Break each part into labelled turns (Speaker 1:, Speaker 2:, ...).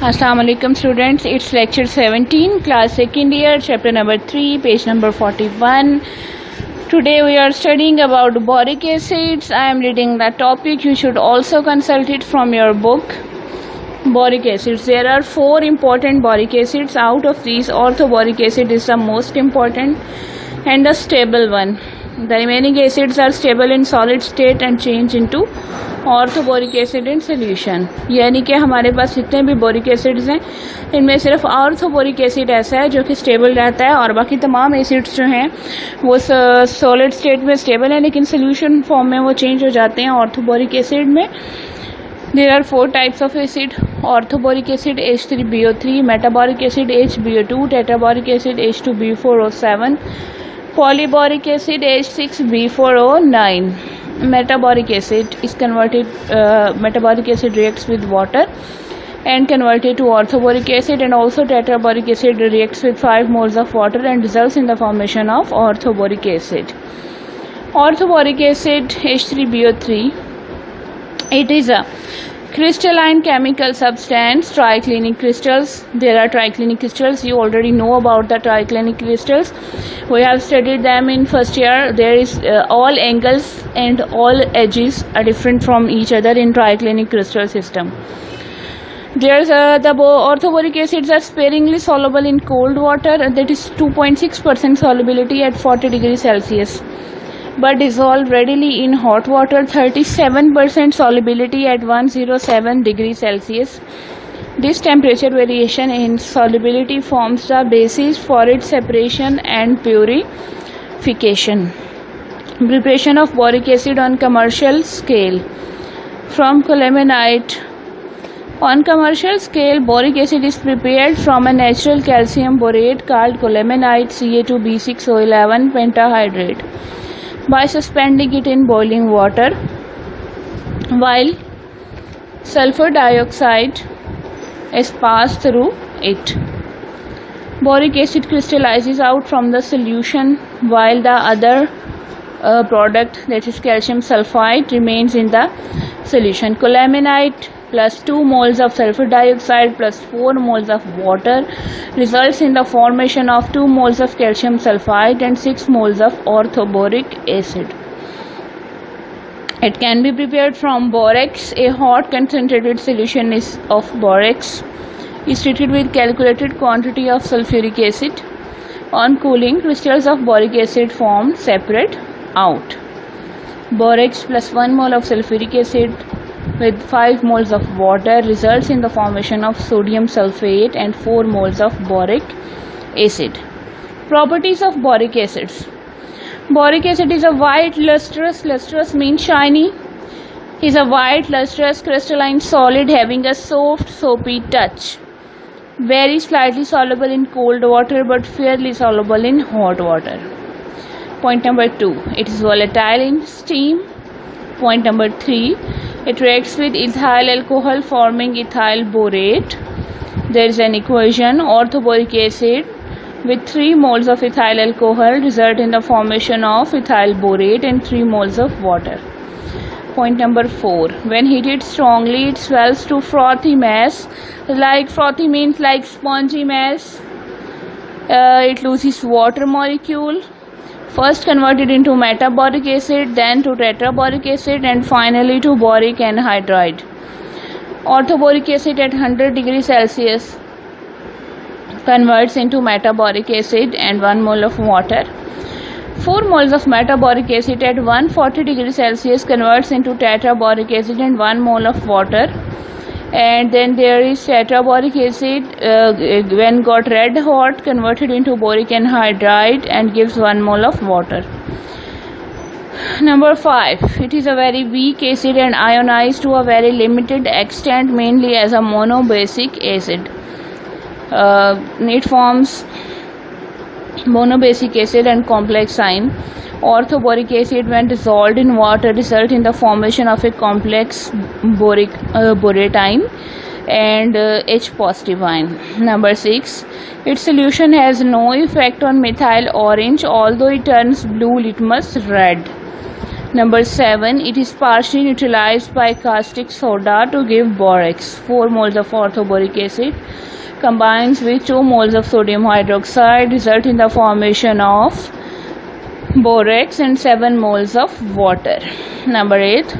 Speaker 1: Assalamu alaikum students, it's lecture 17, class 2nd year, chapter number 3, page number 41. Today we are studying about boric acids. I am reading the topic. You should also consult it from your book. Boric acids. There are 4 important boric acids. Out of these, orthoboric acid is the most important and the stable one. The remaining acids are stable in solid state and change into orthoboric acid in solution. यानी कि हमारे पास जितने भी boric acids हैं इनमें सिर्फ orthoboric acid ऐसा है जो कि स्टेबल रहता है और बाकी तमाम एसिड्स जो हैं वो सॉलिड स्टेट में स्टेबल है लेकिन सोल्यूशन फॉर्म में वो चेंज हो जाते हैं ऑर्थोबोरिक एसिड में. There are 4 types of acid: orthoboric acid H3BO3, metaboric acid HBO2, tetraboric acid H2B4O7, polyboric acid H6B4O9. Metaboric acid is converted. Metaboric acid reacts with water and converted to orthoboric acid, and also tetraboric acid reacts with 5 moles of water and results in the formation of orthoboric acid. Orthoboric acid H3BO3. It is a crystalline chemical substance. Triclinic crystals. There are triclinic crystals. You already know about the triclinic crystals. We have studied them in first year. There is all angles and all edges are different from each other in triclinic crystal system. There's the orthoboric acids are sparingly soluble in cold water, and that is 2.6% solubility at 40 degrees Celsius, but dissolve readily in hot water, 37% solubility at 107 degrees Celsius. This temperature variation in solubility forms the basis for its separation and purification. Preparation of boric acid on commercial scale. From colemanite. On commercial scale, boric acid is prepared from a natural calcium borate called colemanite Ca2B6O11 pentahydrate by suspending it in boiling water, while sulfur dioxide is passed through it. Boric acid crystallizes out from the solution while the other product, that is calcium sulfide, remains in the solution. Colemanite plus 2 moles of sulfur dioxide plus 4 moles of water results in the formation of 2 moles of calcium sulfide and 6 moles of orthoboric acid. It can be prepared from borax. A hot concentrated solution of borax is treated with calculated quantity of sulfuric acid. On cooling, crystals of boric acid form separate out. Borax plus 1 mole of sulfuric acid with 5 moles of water results in the formation of sodium sulfate and 4 moles of boric acid. Properties of boric acids. Boric acid is a white lustrous means shiny, is a white lustrous crystalline solid having a soft soapy touch, very slightly soluble in cold water but fairly soluble in hot water. Point number 2, it is volatile in steam. Point number 3, it reacts with ethyl alcohol forming ethyl borate. There is an equation: orthoboric acid with 3 moles of ethyl alcohol result in the formation of ethyl borate and 3 moles of water. Point number 4, when heated strongly it swells to frothy mass. Like frothy means like spongy mass. It loses water molecule, first converted into metaboric acid, then to tetraboric acid, and finally to boric anhydride. Orthoboric acid at 100 degrees Celsius converts into metaboric acid and 1 mole of water. 4 moles of metaboric acid at 140 degrees Celsius converts into tetraboric acid and 1 mole of water. And then there is tetraboric acid when got red hot converted into boric anhydride and gives 1 mole of water. Number 5, it is a very weak acid and ionized to a very limited extent, mainly as a monobasic acid. It forms monobasic acid and complex ion. Orthoboric acid when dissolved in water result in the formation of a complex borate ion and H positive ion. Number 6, its solution has no effect on methyl orange although it turns blue litmus red. Number 7, it is partially neutralized by caustic soda to give borax. 4 moles of orthoboric acid combines with 2 moles of sodium hydroxide result in the formation of borax and 7 moles of water. Number 8,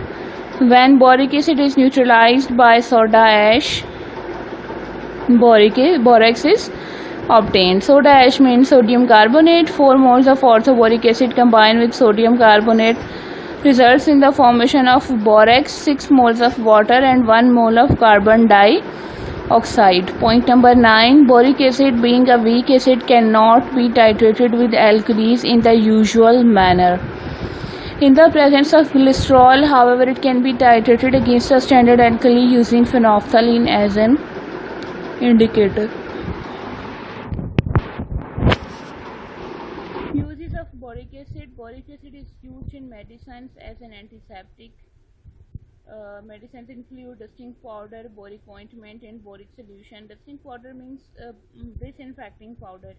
Speaker 1: when boric acid is neutralized by soda ash, borax is obtained. Soda ash means sodium carbonate. 4 moles of orthoboric acid combined with sodium carbonate results in the formation of borax, 6 moles of water and 1 mole of carbon dioxide. Point number 9, boric acid being a weak acid cannot be titrated with alkalis in the usual manner. In the presence of glycerol, however, it can be titrated against a standard alkali using phenolphthalein as an indicator. Uses of boric acid. Boric acid is used in medicines as an antiseptic. Medicines include dusting powder, boric ointment, and boric solution. Dusting powder means disinfecting powder.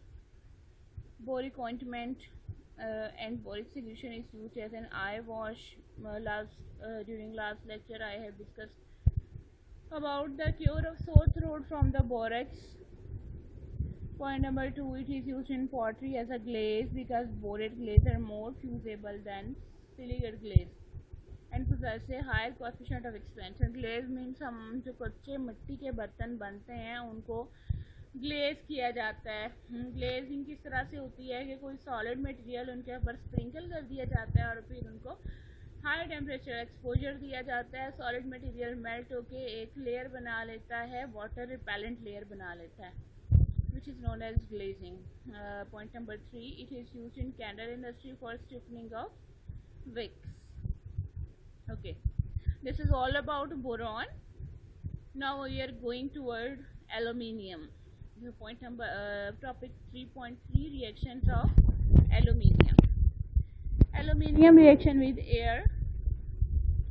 Speaker 1: Boric ointment and boric solution is used as an eye wash. During last lecture, I have discussed about the cure of sore throat from the borax. Point number 2, it is used in pottery as a glaze because borate glaze are more fusible than silica glaze and possess a higher coefficient of expansion. Glaze means हम जो कच्चे मिट्टी के बर्तन बनते हैं उनको glaze किया जाता है. ग्लेजिंग किस तरह से होती है कि कोई सॉलिड मटेरियल उनके ऊपर स्प्रिंकल कर दिया जाता है और फिर उनको हाई टेम्परेचर एक्सपोजर दिया जाता है. सॉलिड मटेरियल मेल्ट होके एक लेयर बना लेता है, वाटर रिपेलेंट लेयर बना लेता है, which is known as glazing. Point number 3, it is used in candle industry for stiffening of wicks. Okay, this is all about boron. Now we are going toward aluminium. Point number topic 3.3, reactions of aluminium. Aluminium reaction with air.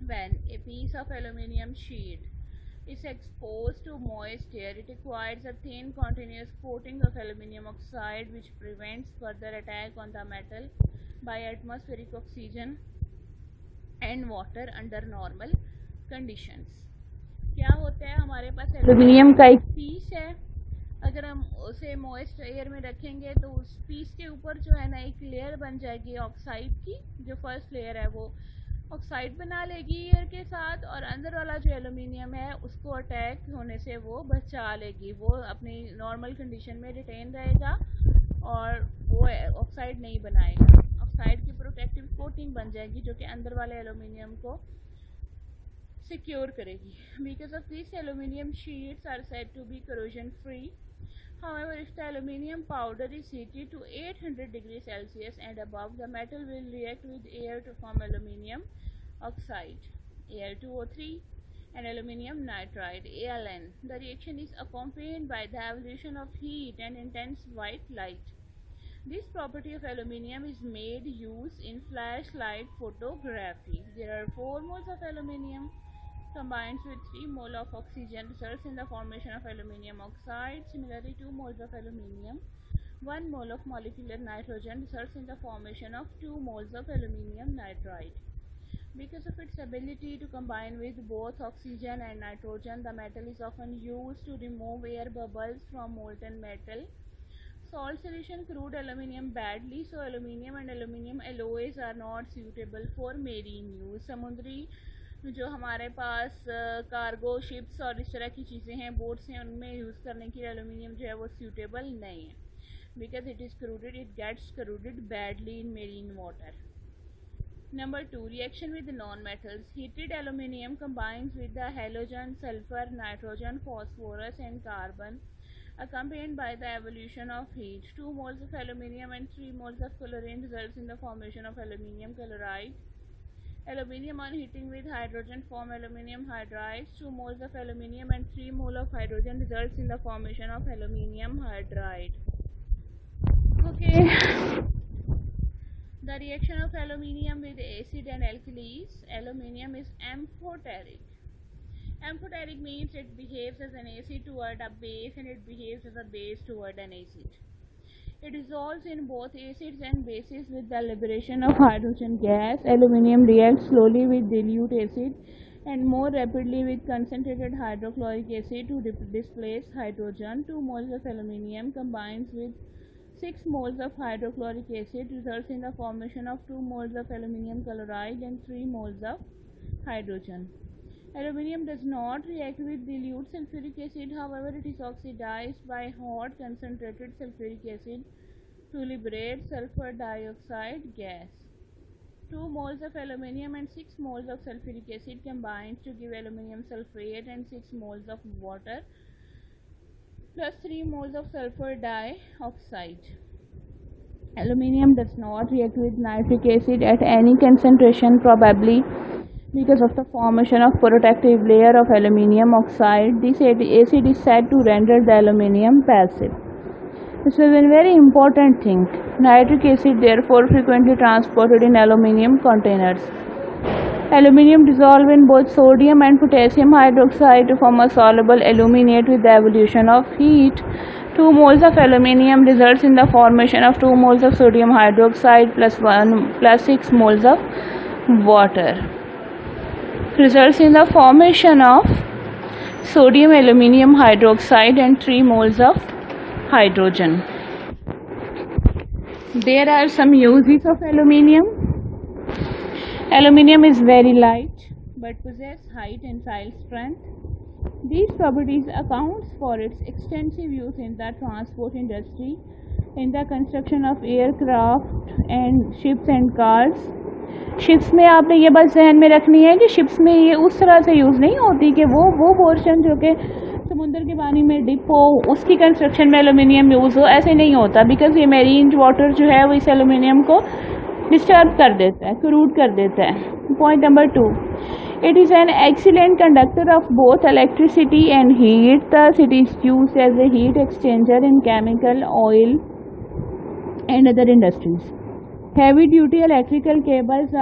Speaker 1: When a piece of aluminium sheet is exposed to moist air, it acquires a thin continuous coating of aluminium oxide which prevents further attack on the metal by atmospheric oxygen and water under normal conditions. क्या होता है, हमारे पास aluminium का एक piece है, अगर हम उसे मॉइस्ट एयर में रखेंगे तो उस पीस के ऊपर जो है ना एक लेयर बन जाएगी ऑक्साइड की. जो फर्स्ट लेयर है वो ऑक्साइड बना लेगी एयर के साथ और अंदर वाला जो एल्यूमिनियम है उसको अटैक होने से वो बचा लेगी. वो अपनी नॉर्मल कंडीशन में रिटेन रहेगा और वो ऑक्साइड नहीं बनाएगा. ऑक्साइड की प्रोटेक्टिव कोटिंग बन जाएगी जो कि अंदर वाले एल्यूमिनियम को सिक्योर करेगी. Because of this aluminium sheets are said to be corrosion free. However, if the aluminium powder is heated to 800 degrees Celsius and above, the metal will react with air to form aluminium oxide, Al2O3, and aluminium nitride, Aln. The reaction is accompanied by the evolution of heat and intense white light. This property of aluminium is made use in flashlight photography. There are 4 moles of aluminium combines with 3 mole of oxygen results in the formation of aluminium oxide. Similarly, 2 moles of aluminium, 1 mole of molecular nitrogen results in the formation of 2 moles of aluminium nitride. Because of its ability to combine with both oxygen and nitrogen, the metal is often used to remove air bubbles from molten metal. Salt solution crude aluminium badly, so aluminium and aluminium alloys are not suitable for marine use. समुद्री जो हमारे पास cargo ships और इस तरह की चीज़ें हैं, boats हैं, उनमें यूज़ करने के लिए एल्यूमिनियम जो है वो सूटेबल नहीं है. Because it is corroded, it gets corroded badly in marine water. Number 2, reaction with non-metals. Heated aluminium combines with the halogen, sulfur, nitrogen, phosphorus and carbon accompanied by the evolution of heat. 2 moles of aluminium and 3 moles of chlorine results in the formation of aluminium chloride. Aluminium on heating with hydrogen form aluminium hydrides. 2 moles of aluminium and 3 mole of hydrogen results in the formation of aluminium hydride. Okay. The reaction of aluminium with acid and alkalis. Aluminium is amphoteric. Amphoteric means it behaves as an acid toward a base and it behaves as a base toward an acid. It dissolves in both acids and bases with the liberation of hydrogen gas. Aluminium reacts slowly with dilute acid and more rapidly with concentrated hydrochloric acid to displace hydrogen. 2 moles of aluminium combines with 6 moles of hydrochloric acid results in the formation of 2 moles of aluminium chloride and 3 moles of hydrogen. Aluminium does not react with dilute sulfuric acid, however it is oxidized by hot concentrated sulfuric acid to liberate sulfur dioxide gas. 2 moles of aluminium and 6 moles of sulfuric acid combines to give aluminium sulfate and 6 moles of water plus 3 moles of sulfur dioxide. Aluminium does not react with nitric acid at any concentration, probably because of the formation of protective layer of aluminium oxide. This acid is said to render the aluminium passive. This is a very important thing. Nitric acid therefore frequently transported in aluminium containers. Aluminium dissolves in both sodium and potassium hydroxide to form a soluble aluminate with the evolution of heat. 2 moles of aluminium results in the formation of 2 moles of sodium hydroxide plus 6 moles of water. Results in the formation of sodium aluminium hydroxide and 3 moles of hydrogen. There are some uses of aluminium. Aluminium is very light but possesses high tensile strength. These properties accounts for its extensive use in the transport industry, in the construction of aircraft and ships and cars. Ships में आपने ये बात जहन में रखनी है कि ships में ये उस तरह से यूज़ नहीं होती कि वो पोर्शन जो कि समुद्र के पानी में डिप हो उसकी कंस्ट्रक्शन में एलुमिनियम यूज़ हो, ऐसे नहीं होता, बिकॉज ये मेरीन वाटर जो है वो इस एलुमिनियम को डिस्टर्ब कर देता है, करूड कर देता है. Point number 2, it is an excellent conductor of both electricity and heat. thus it is used as a heat exchanger in chemical, oil and other industries. Heavy duty electrical cables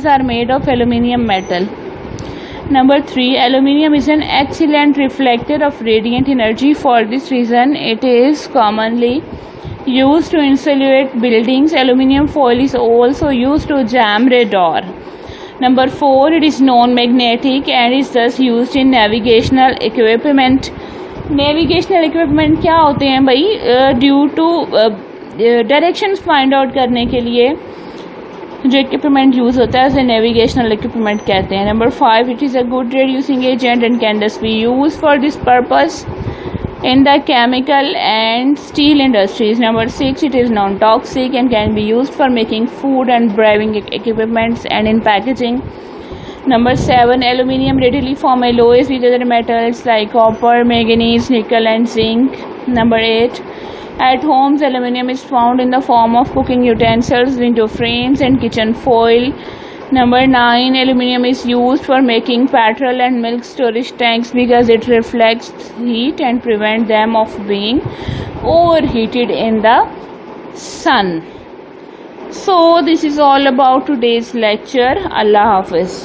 Speaker 1: are made of aluminium metal. Number 3, aluminium is an excellent reflector of radiant energy. For this reason it is commonly used to insulate buildings. Aluminium foil is also used to jam radar. Number 4, it is non-magnetic and is thus used in navigational equipment. Navigational equipment क्या होते हैं भाई? Due to directions find out करने के लिए जो equipment use होता है उसे नेविगेशनल इक्विपमेंट कहते हैं. Number 5, it is a good reducing agent and can thus be used for this purpose in the chemical and steel industries. Number 6, it is non-toxic and can be used for making food and brewing equipments and in packaging. Number 7, aluminium readily form alloys with other metals like copper, manganese, nickel and zinc. Number 8, at homes aluminium is found in the form of cooking utensils, window frames and kitchen foil. Number 9, aluminium is used for making petrol and milk storage tanks because it reflects heat and prevents them of being overheated in the sun. So this is all about today's lecture. Allah Hafiz.